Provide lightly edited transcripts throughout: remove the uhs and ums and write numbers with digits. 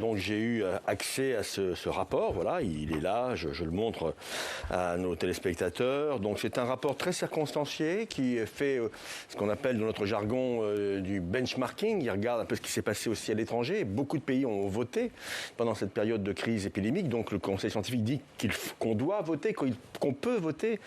Donc j'ai eu accès à ce rapport, voilà, il est là, je le montre à nos téléspectateurs. Donc c'est un rapport très circonstancié qui fait ce qu'on appelle dans notre jargon du benchmarking. Il regarde un peu ce qui s'est passé aussi à l'étranger. Beaucoup de pays ont voté pendant cette période de crise épidémique. Donc le Conseil scientifique dit qu'on doit voter, qu'on peut voter.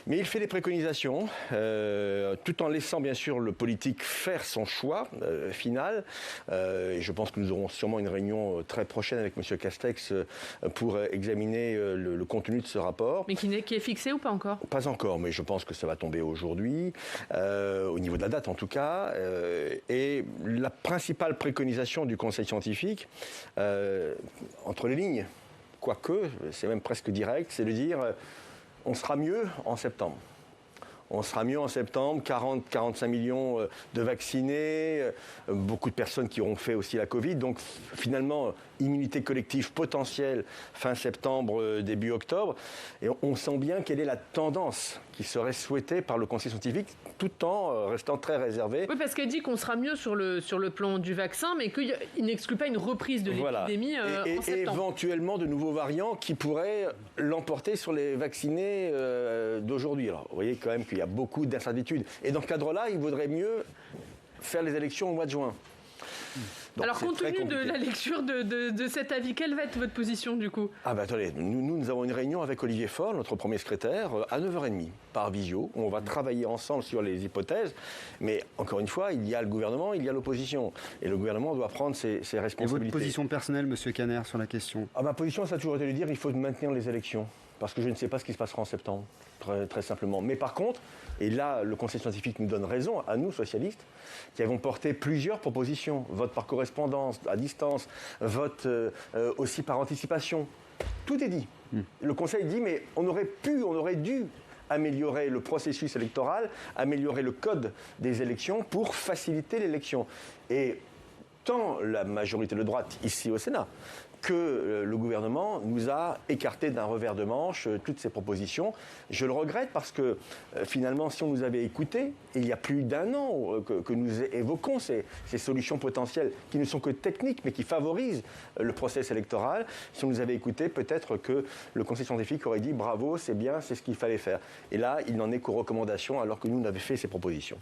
Mais il fait des préconisations, tout en laissant bien sûr le politique faire son choix final. Et je pense que nous aurons sûrement une réunion très prochaine avec M. Castex pour examiner le contenu de ce rapport. Mais qui est fixé ou pas encore? Pas encore, mais je pense que ça va tomber aujourd'hui, au niveau de la date en tout cas. Et la principale préconisation du Conseil scientifique, entre les lignes, quoique, c'est même presque direct, c'est de dire... on sera mieux en septembre. On sera mieux en septembre, 40-45 millions de vaccinés, beaucoup de personnes qui auront fait aussi la Covid. Donc finalement, immunité collective potentielle fin septembre, début octobre. Et on sent bien quelle est la tendance qui serait souhaitée par le Conseil scientifique, tout en restant très réservé. Oui, parce qu'elle dit qu'on sera mieux sur le plan du vaccin, mais qu'il n'exclut pas une reprise de l'épidémie en septembre. Et éventuellement de nouveaux variants qui pourraient l'emporter sur les vaccinés d'aujourd'hui. Alors, vous voyez quand même qu'il y a beaucoup d'incertitudes. Et dans ce cadre-là, il vaudrait mieux faire les élections au mois de juin. Donc, alors, compte tenu de la lecture de cet avis, quelle va être votre position du coup? Attendez, nous avons une réunion avec Olivier Faure, notre premier secrétaire, à 9h30 par visio. On va travailler ensemble sur les hypothèses. Mais encore une fois, il y a le gouvernement, il y a l'opposition. Et le gouvernement doit prendre ses responsabilités. Et votre position personnelle, M. Caner, sur la question? Ma position, ça a toujours été de dire qu'il faut maintenir les élections. Parce que je ne sais pas ce qui se passera en septembre, très simplement. Mais par contre, et là, le Conseil scientifique nous donne raison, à nous, socialistes, qui avons porté plusieurs propositions. Vote par correspondance, à distance, vote aussi par anticipation. Tout est dit. Le Conseil dit, mais on aurait dû améliorer le processus électoral, améliorer le code des élections pour faciliter l'élection. Et tant la majorité de droite, ici au Sénat, que le gouvernement nous a écarté d'un revers de manche toutes ces propositions. Je le regrette parce que finalement, si on nous avait écoutés, il y a plus d'1 an que nous évoquons ces solutions potentielles qui ne sont que techniques mais qui favorisent le processus électoral. Si on nous avait écoutés, peut-être que le Conseil scientifique aurait dit bravo, c'est bien, c'est ce qu'il fallait faire. Et là, il n'en est qu'aux recommandations alors que nous, on avait fait ces propositions.